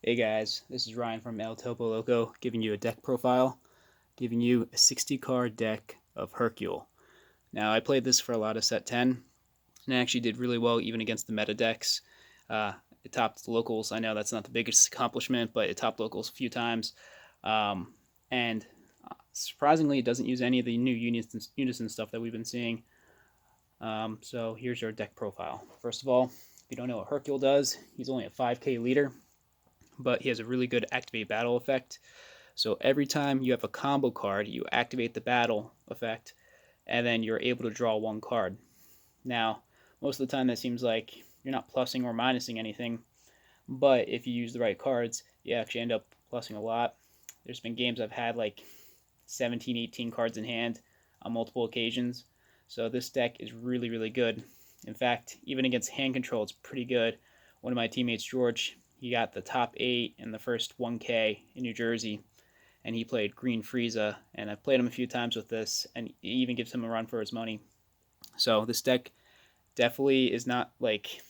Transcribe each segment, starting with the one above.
Hey guys, this is Ryan from El Topo Loco giving you a deck profile, giving you a 60 card deck of Hercule. Now, I played this for a lot of set 10, and I actually did really well even against the meta decks. It topped locals. I know that's not the biggest accomplishment, but it topped locals a few times. And surprisingly, it doesn't use any of the new unison stuff that we've been seeing. So here's your deck profile. First of all, if you don't know what Hercule does, he's only a 5k leader, but he has a really good activate battle effect. So every time you have a combo card, you activate the battle effect, and then you're able to draw one card. Now, most of the time that seems like you're not plussing or minusing anything, but if you use the right cards, you actually end up plussing a lot. There's been games I've had like 17, 18 cards in hand on multiple occasions. So this deck is really, really good. In fact, even against hand control, it's pretty good. One of my teammates, George, he got the top 8 in the first 1K in New Jersey, and he played Green Frieza, and I've played him a few times with this, and it even gives him a run for his money. So this deck definitely is not like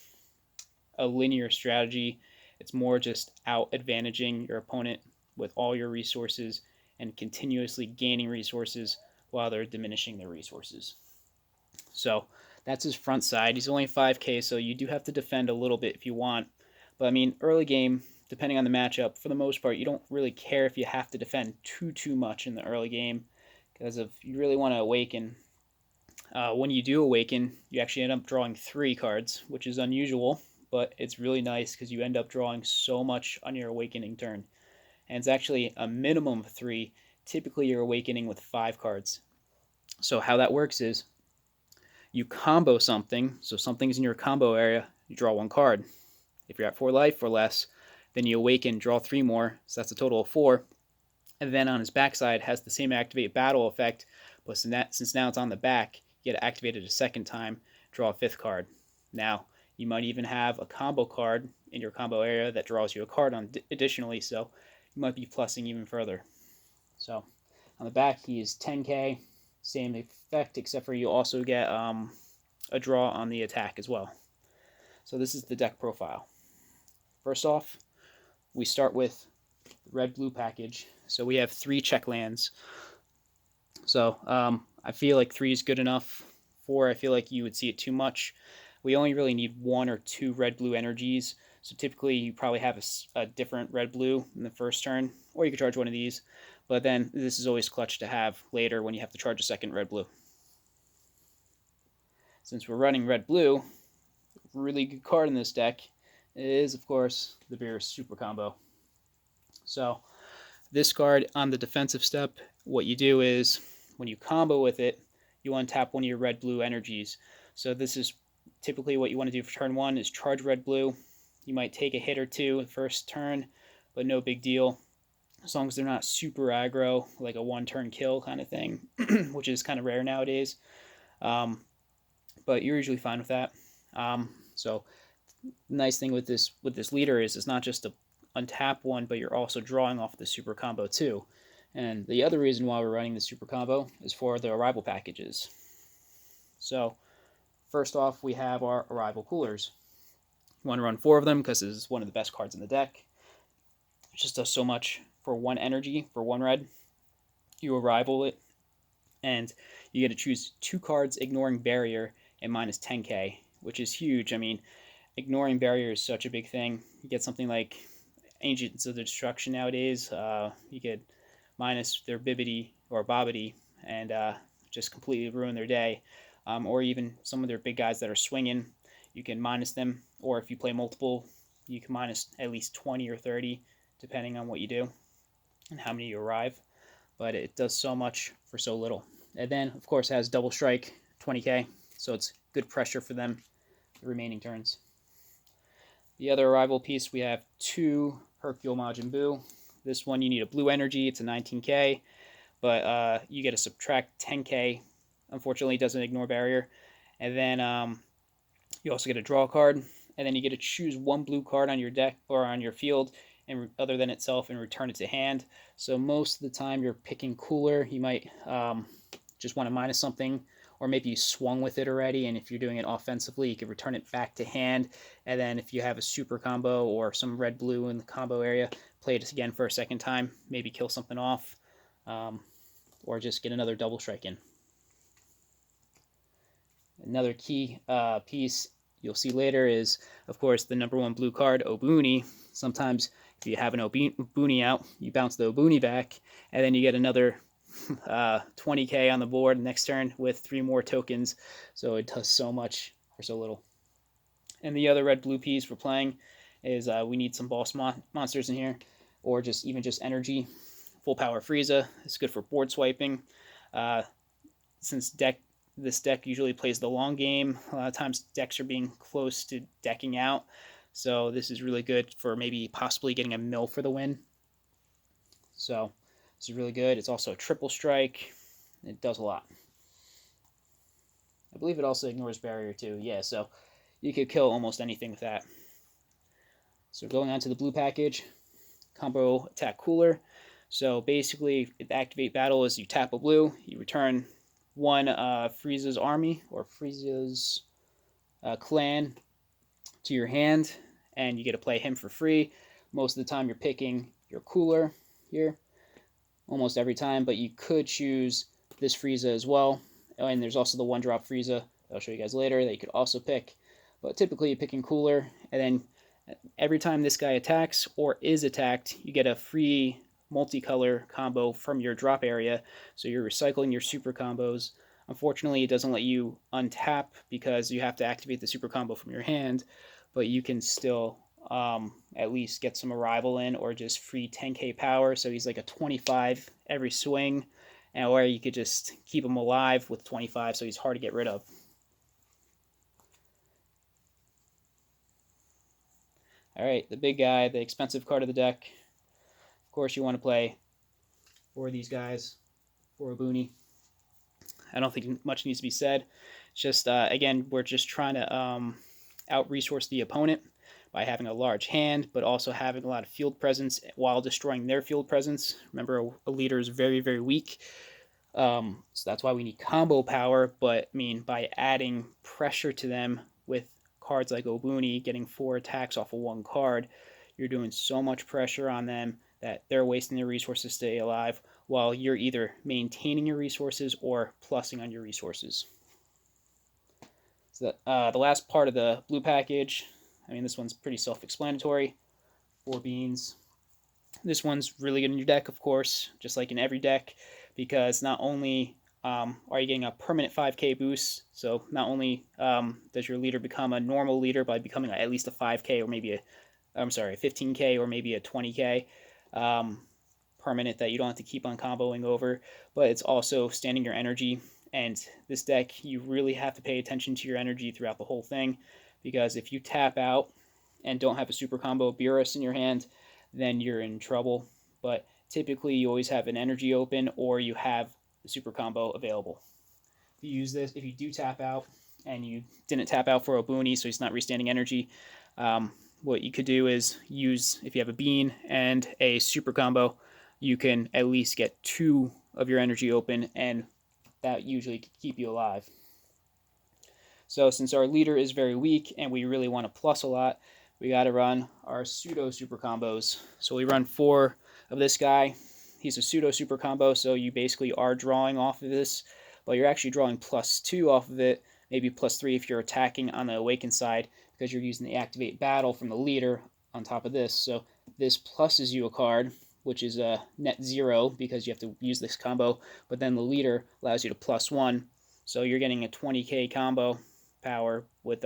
a linear strategy. It's more just out advantaging your opponent with all your resources and continuously gaining resources while they're diminishing their resources. So that's his front side. He's only 5k, so you do have to defend a little bit if you want. But I mean, early game, depending on the matchup, for the most part, you don't really care if you have to defend too much in the early game, because if you really want to awaken, when you do awaken, you actually end up drawing 3 cards, which is unusual, but it's really nice because you end up drawing so much on your awakening turn. And it's actually a minimum of 3. Typically, you're awakening with 5 cards. So how that works is you combo something, so something's in your combo area, you draw 1 card. If you're at 4 life or less, then you awaken, draw 3 more, so that's a total of 4. And then on his backside has the same activate battle effect, but since now it's on the back, you get to activate it a second time, draw a 5th card. Now, you might even have a combo card in your combo area that draws you a card on additionally, so you might be plussing even further. So on the back, he is 10k, same effect, except for you also get a draw on the attack as well. So this is the deck profile. First off, we start with the red-blue package. So we have 3 check lands. So I feel like 3 is good enough. 4, I feel like you would see it too much. We only really need 1 or 2 red-blue energies. So typically you probably have a different red-blue in the first turn, or you could charge one of these. But then this is always clutch to have later when you have to charge a second red-blue. Since we're running red-blue, really good card in this deck is, of course, the Beerus Super Combo. So this card on the defensive step, what you do is when you combo with it, you untap one of your red-blue energies. So this is typically what you want to do for turn 1 is charge red-blue. You might take a hit or two the first turn, but no big deal. As long as they're not super aggro, like a 1-turn kill kind of thing, which is kind of rare nowadays. But you're usually fine with that. So the nice thing with this leader is it's not just a untap one, but you're also drawing off the super combo too. And the other reason why we're running the super combo is for the arrival packages. So first off, we have our arrival coolers. You want to run 4 of them because this is one of the best cards in the deck. It just does so much for 1 energy, for 1 red. You arrival it, and you get to choose 2 cards ignoring barrier and minus 10k, which is huge. I mean, ignoring barrier is such a big thing. You get something like Agents of the Destruction nowadays. You get minus their Bibbidi or Bobbidi and just completely ruin their day. Or even some of their big guys that are swinging, you can minus them. Or if you play multiple, you can minus at least 20 or 30, depending on what you do and how many you arrive. But it does so much for so little. And then, of course, it has double strike, 20k, so it's good pressure for them the remaining turns. The other arrival piece, we have 2 Hercule Majin Buu. This one you need a blue energy, it's a 19k, but you get to subtract 10k. Unfortunately, it doesn't ignore barrier. And then you also get a draw card, and then you get to choose 1 blue card on your deck or on your field and other than itself and return it to hand. So most of the time you're picking cooler. You might just want to minus something, or maybe you swung with it already, and if you're doing it offensively, you could return it back to hand, and then if you have a super combo or some red-blue in the combo area, play it again for a second time, maybe kill something off, or just get another double strike in. Another key piece you'll see later is, of course, the number 1 blue card, Obuni. Sometimes if you have an Obuni out, you bounce the Obuni back, and then you get another 20k on the board next turn with 3 more tokens. So it does so much for so little. And the other red-blue piece we're playing is we need some boss monsters in here, or even just energy. Full power Frieza. It's good for board swiping. Since this deck usually plays the long game, a lot of times decks are being close to decking out, so this is really good for maybe possibly getting a mill for the win. So this is really good. It's also a triple strike. It does a lot. I believe it also ignores barrier too. Yeah, so you could kill almost anything with that. So going on to the blue package, combo attack cooler. So basically, the activate battle is you tap a blue, you return 1 Frieza's army or Frieza's clan to your hand, and you get to play him for free. Most of the time, you're picking your cooler here, almost every time, but you could choose this Frieza as well. And there's also the 1-drop Frieza that I'll show you guys later that you could also pick. But typically, you're picking cooler, and then every time this guy attacks or is attacked, you get a free multicolor combo from your drop area, so you're recycling your super combos. Unfortunately, it doesn't let you untap because you have to activate the super combo from your hand, but you can still at least get some arrival in, or just free 10k power, so he's like a 25 every swing, or you could just keep him alive with 25, so he's hard to get rid of. Alright, the big guy, the expensive card of the deck. Of course, you want to play 4 of these guys, 4 Obuni. I don't think much needs to be said. It's just, again, we're just trying to out-resource the opponent by having a large hand, but also having a lot of field presence while destroying their field presence. Remember, a leader is very, very weak. So that's why we need combo power, but I mean, by adding pressure to them with cards like Obuni, getting 4 attacks off of 1 card, you're doing so much pressure on them that they're wasting their resources to stay alive, while you're either maintaining your resources or plussing on your resources. So the last part of the blue package, I mean, this one's pretty self-explanatory. 4 beans. This one's really good in your deck, of course, just like in every deck, because not only are you getting a permanent 5k boost, so not only does your leader become a normal leader by becoming at least a 5k or maybe a 15k or maybe a 20k permanent that you don't have to keep on comboing over, but it's also standing your energy. And this deck, you really have to pay attention to your energy throughout the whole thing, because if you tap out and don't have a super combo Beerus in your hand, then you're in trouble. But typically, you always have an energy open, or you have the super combo available. If you use this, if you do tap out and you didn't tap out for Obuni, so he's not restanding energy, what you could do is use, if you have a bean and a super combo, you can at least get 2 of your energy open, and that usually can keep you alive. So since our leader is very weak and we really want to plus a lot, we got to run our pseudo super combos. So we run 4 of this guy. He's a pseudo super combo, so you basically are drawing off of this, but you're actually drawing +2 off of it, maybe +3 if you're attacking on the awakened side, because you're using the activate battle from the leader on top of this. So this pluses you a card, which is a net 0 because you have to use this combo, but then the leader allows you to +1, so you're getting a 20k combo power with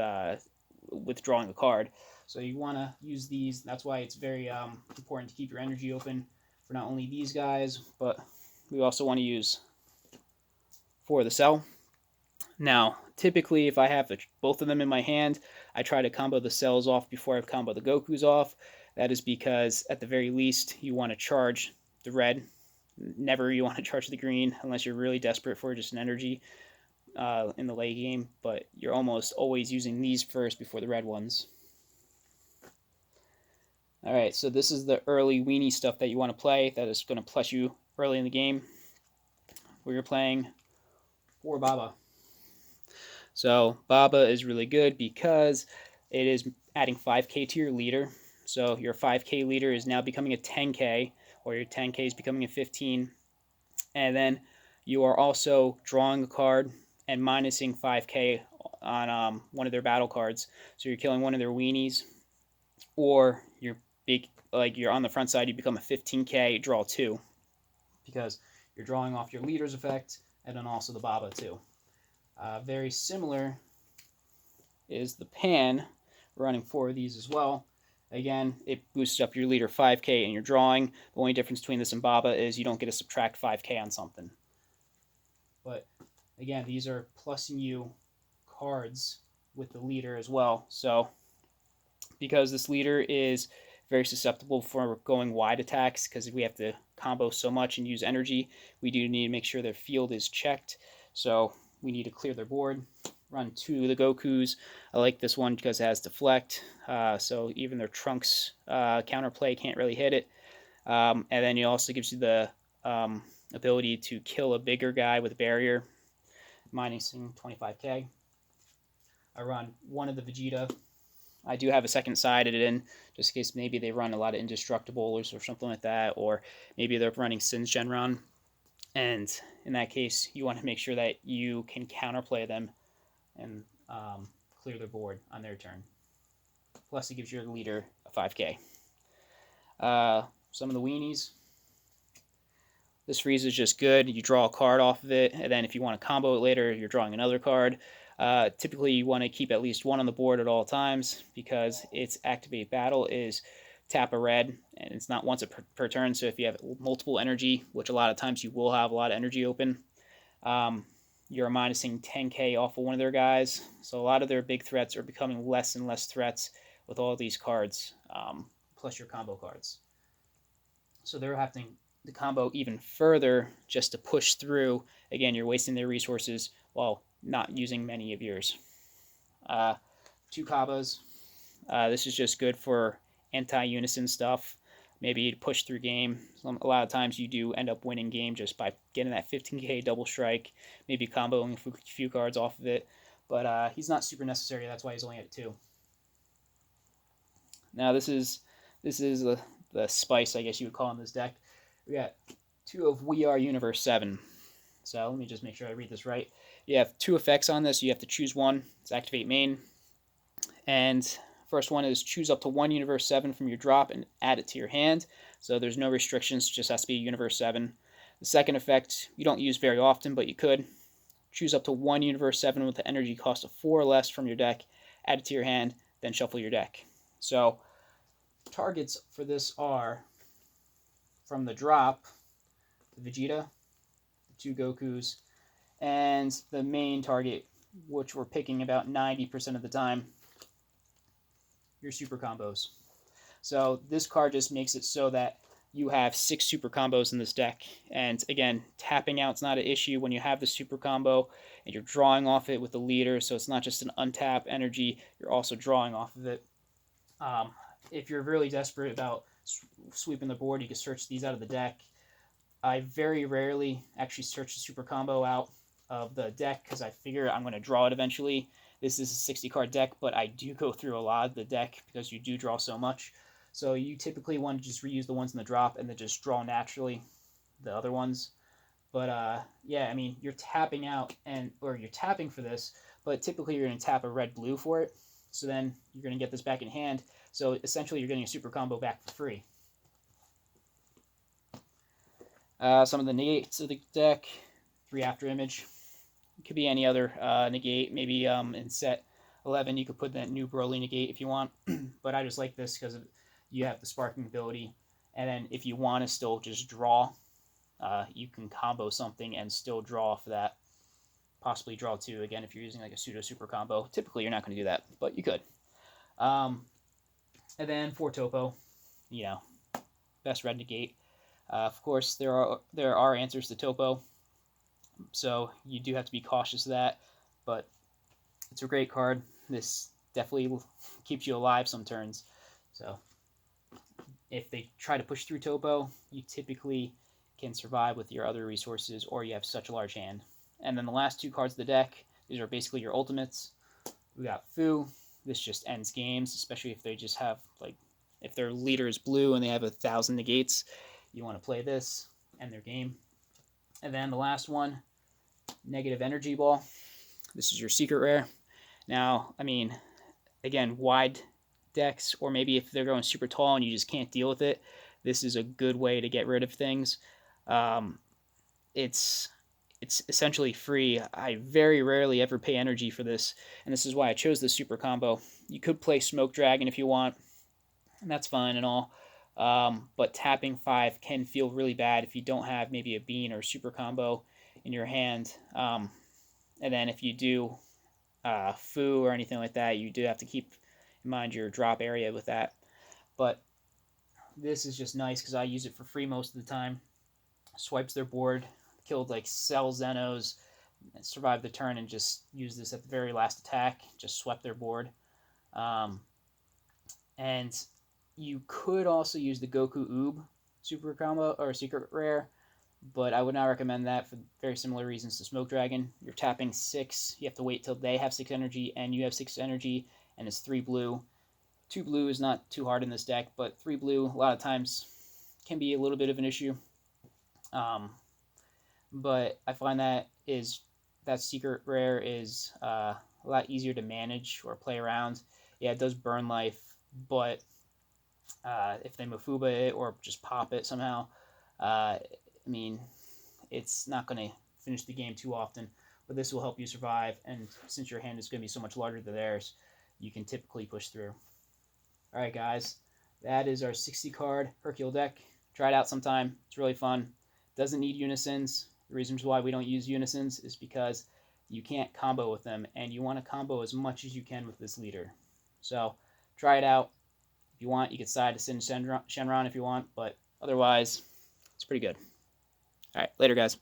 drawing a card. So you want to use these. That's why it's very important to keep your energy open for not only these guys, but we also want to use 4 of the cell. Now, typically, if I have both of them in my hand, I try to combo the cells off before I combo the Gokus off. That is because, at the very least, you want to charge the red. Never you want to charge the green unless you're really desperate for just an energy in the late game, but you're almost always using these first before the red ones. Alright, so this is the early weenie stuff that you want to play that is going to plus you early in the game. Where you're playing 4 Baba. So Baba is really good because it is adding 5k to your leader. So your 5k leader is now becoming a 10k, or your 10k is becoming a 15. And then you are also drawing a card and minusing 5k on one of their battle cards. So you're killing one of their weenies, or you're big, like you're on the front side, you become a 15k, draw 2, because you're drawing off your leader's effect and then also the Baba too. Very similar is the Pan, running 4 of these as well. Again, it boosts up your leader 5k and you're drawing. The only difference between this and Baba is you don't get to subtract 5k on something. But again, these are plussing you cards with the leader as well. So because this leader is very susceptible for going wide attacks, because we have to combo so much and use energy, we do need to make sure their field is checked. So we need to clear their board. Run 2 of the Gokus. I like this one because it has deflect, so even their Trunks counterplay can't really hit it. And then it also gives you the ability to kill a bigger guy with a barrier, minusing 25k. I run 1 of the Vegeta. I do have a second side added in, just in case maybe they run a lot of Indestructibles or something like that, or maybe they're running Sin's Genron. And in that case, you want to make sure that you can counterplay them and clear their board on their turn. Plus, it gives your leader a 5k. Some of the weenies. This freeze is just good. You draw a card off of it, and then if you want to combo it later, you're drawing another card. Typically, you want to keep at least 1 on the board at all times, because its activate battle is tap a red, and it's not once per turn. So if you have multiple energy, which a lot of times you will have a lot of energy open, you're minusing 10k off of one of their guys. So a lot of their big threats are becoming less and less threats with all these cards, plus your combo cards. So they're having to combo even further just to push through. Again, you're wasting their resources while not using many of yours. 2 Kabas. This is just good for anti-unison stuff. Maybe to push through game. A lot of times you do end up winning game just by getting that 15k double strike, maybe comboing a few cards off of it. But he's not super necessary. That's why he's only at 2. Now this is the spice, I guess you would call in this deck. We got 2 of We Are Universe 7. So let me just make sure I read this right. You have 2 effects on this. You have to choose one. It's activate main. And first one is choose up to 1 Universe 7 from your drop and add it to your hand. So there's no restrictions, just has to be Universe 7. The second effect you don't use very often, but you could. Choose up to 1 Universe 7 with the energy cost of 4 or less from your deck, add it to your hand, then shuffle your deck. So targets for this are, from the drop, the Vegeta, the 2 Gokus, and the main target, which we're picking about 90% of the time, your super combos. So this card just makes it so that you have 6 super combos in this deck. And again, tapping out's not an issue when you have the super combo and you're drawing off it with the leader. So it's not just an untap energy, you're also drawing off of it. If you're really desperate about sweeping the board, you can search these out of the deck. I very rarely actually search the super combo out of the deck because I figure I'm going to draw it eventually. This is a 60 card deck, but I do go through a lot of the deck because you do draw so much. So you typically want to just reuse the ones in the drop and then just draw naturally the other ones. But yeah, I mean, you're tapping out or you're tapping for this, but typically you're going to tap a red-blue for it. So then you're going to get this back in hand. So essentially you're getting a super combo back for free. Some of the negates of the deck, 3 after image. It could be any other negate. Maybe in set 11 you could put that new Broly negate if you want. But I just like this because you have the sparking ability. And then if you want to still just draw, you can combo something and still draw for that. Possibly draw 2 again if you're using like a pseudo super combo. Typically you're not going to do that, but you could. And then for Topo, you know, best red negate. Of course, there are answers to Topo, so you do have to be cautious of that, but it's a great card. This definitely keeps you alive some turns. So if they try to push through Topo, you typically can survive with your other resources, or you have such a large hand. And then the last 2 cards of the deck, These are basically your ultimates. We got Fu. This just ends games, especially if they just have, like, if their leader is blue and they have 1,000 negates. You want to play this, end their game. And then the last one, Negative Energy Ball. This is your secret rare. Now, I mean, again, wide decks, or maybe if they're going super tall and you just can't deal with it, this is a good way to get rid of things. Um, it's essentially free. I very rarely ever pay energy for this, and this is why I chose this super combo. You could play Smoke Dragon if you want, and that's fine and all. But tapping 5 can feel really bad if you don't have maybe a bean or super combo in your hand. And then if you do Fu or anything like that, you do have to keep in mind your drop area with that. But this is just nice because I use it for free most of the time. Swipes their board, killed like Cell Zenos, survived the turn, and just used this at the very last attack. Just swept their board. And you could also use the Goku Oob super combo or secret rare, but I would not recommend that for very similar reasons to Smoke Dragon. You're tapping 6, you have to wait till they have 6 energy and you have 6 energy, and it's 3 blue. 2 blue is not too hard in this deck, but 3 blue a lot of times can be a little bit of an issue. But I find that secret rare is a lot easier to manage or play around. Yeah, it does burn life, but if they Mafuba it or just pop it somehow, I mean, it's not going to finish the game too often, but this will help you survive, and since your hand is going to be so much larger than theirs, you can typically push through. Alright guys, that is our 60 card Hercule deck. Try it out sometime, it's really fun. Doesn't need unisons. The reasons why we don't use unisons is because you can't combo with them, and you want to combo as much as you can with this leader. So try it out. If you want, you can side to Shenron if you want, but otherwise, it's pretty good. Alright, later guys.